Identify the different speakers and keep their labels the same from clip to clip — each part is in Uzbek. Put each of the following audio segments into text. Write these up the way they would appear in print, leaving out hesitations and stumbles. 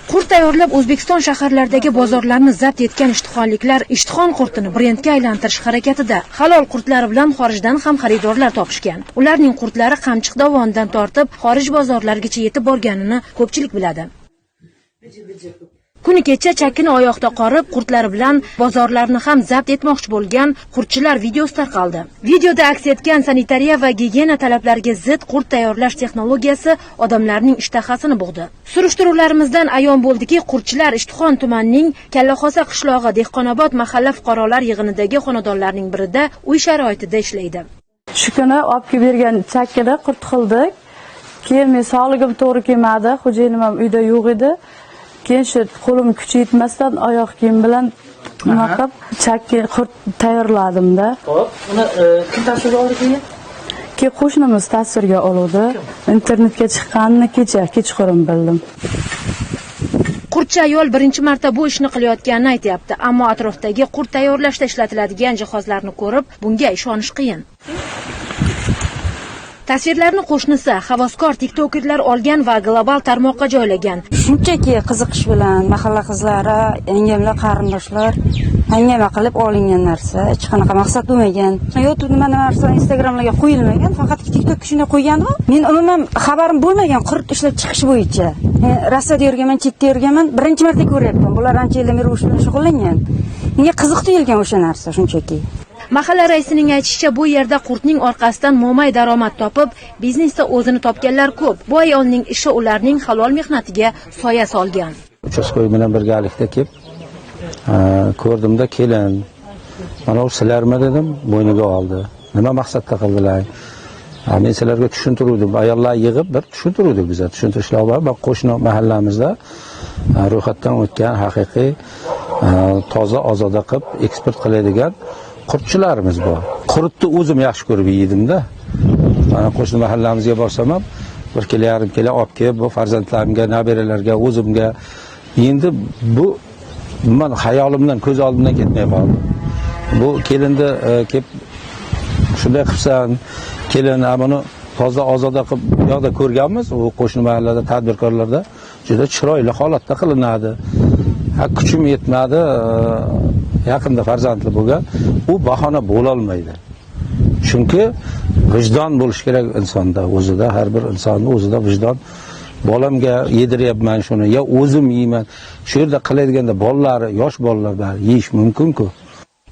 Speaker 1: Qurt tayyorlab O'zbekiston shaharlaridagi bozorlarni zabt etgan ishtixonliklar ishtixon qurtini brendga aylantirish harakatida. Halol qurtlar bilan xorijdan ham xaridorlar topishgan. Ularning qurtlari Qamchiq dovonidan tortib, xorij bozorlarigacha yetib borganini ko'pchilik biladi. Kuni kecha chakkini oyoqda qorib, qurtlari bilan bozorlarni ham zabt etmoqchi bo'lgan qurtchilar videosi tarqaldi. Videoda aks etgan sanitariya va gigiyena talablariga zid qurt tayyorlash texnologiyasi odamlarning ishtahasini bug'di. Surishtiruvlarimizdan ayon bo'ldiki, qurtchilar Ishtixon tumanining Kallaxosa qishlog'i Dehqonobod mahalla fuqarolar yig'inidagi xonadonlarning birida uy sharoitida ishlaydi.
Speaker 2: Shu kuni olib kelib bergan chakkini qurt qildik. Keyin men sog'ligim to'g'ri kelmadi, xo'jayinim ham uyda yo'q edi. Keyin shu qo'lim kuchi yetmasdan oyoq kiyim bilan nima qilib chakki qurt tayyorladim-da.
Speaker 3: Xo'p, uni kim tasvirga oldi keyin?
Speaker 2: Keyin qo'shnimiz tasvirga oldi. Internetga chiqqanini kechqurun bildim.
Speaker 1: Qurtchi ayol birinchi marta bu ishni qilayotganini aytayapti, ammo atrofdagi qurt tayyorlashda ishlatiladigan jihozlarni ko'rib, bunga ishonish qiyin. Tasvirlarni qo'shnisi, havaskor tiktokerlar olgan va global tarmoqqa joylagan.
Speaker 4: Shunchaki qiziqish bilan mahalla qizlari, yangamlar, qarindoshlar hangama qilib olingan narsa, hech qanaqa maqsad bo'lmagan. YouTube nima narsa Instagramlarga qo'yilmagan, faqat TikTokka shunday qo'ygandim. Men umuman xabarim bo'lmagan qurt ishlab chiqish bo'yicha. Men Rossiyada yurganman, chetda yurganman, birinchi marta ko'ryapman. Bular ancha yillar meri bilan shug'ullangan. Menga qiziq tuyulgan o'sha narsa shunchaki.
Speaker 1: Mahalla raisining aytishicha, bu yerda qurtning orqasidan mo'may daromad topib, biznesda o'zini topganlar ko'p. Bu ayolning ishi ularning halol mehnatiga soya solgan.
Speaker 5: Uchastkoi bilan birgalikda kelib, ko'rdimda kelin. Mana u sizlarmi dedim, bo'yniga oldi. Nima maqsadda qildilar? Men sizlarga tushuntirdim. Ayollar yig'ib bir tushuntirdik biz. Tushuntirishlar bor. Bak qo'shni mahallamizda ro'yxatdan o'tgan haqiqiy toza ozoda qilib eksport qiladigan qurtchilarimiz bor. Qurutni o'zim yaxshi ko'rib yedim-da. Mana qo'shni mahallamizga borsam ham 1 kilo yarim kilo olib kelib, bu farzandlarimga, nabiralarga, o'zimga endi bu men hayolimdan, ko'z oldimdan ketmay qoldi. Bu kelinni kelib shunday qilsan, kelin buni toza ozoda qilib bu yoqda ko'rganmiz, u qo'shni mahallada tadbirkorlarda juda chiroyli holatda qilinadi. Kuchim yetmadi, yaqinda farzandli bo'lgan, u bahona bo'la olmaydi. Chunki vijdon bo'lish kerak insonda, o'zida, har bir insonning o'zida vijdon. Bolamga yediryapman shuni, yo o'zim yeyman. Shu yerda qiladiganda bolalar, yosh bolalar bor, yeyish mumkin-ku.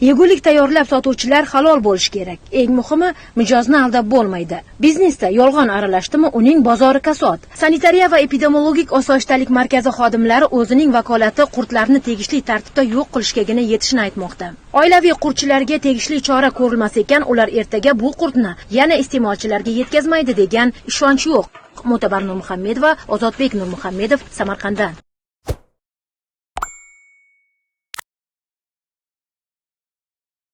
Speaker 1: Yegulik tayyorlab sotuvchilar halol bo'lish kerak. Eng muhimi, mijozni aldab bo'lmaydi. Biznesda yolg'on aralashdimi, uning bozori kasod. Sanitariya va epidemiologik osoyishtalik markazi xodimlari o'zining vakolati qurtlarni tegishli tartibda yo'q qilishgagina yetishini aytmoqda. Oilaviy qurtchilarga tegishli chora ko'rilmas ekan, ular ertaga bu qurtni yana iste'molchilarga yetkazmaydi degan ishonch yo'q. Mo'tabar Nurmuhammedova, Ozodbek Nurmuhammedov, Samarkandda.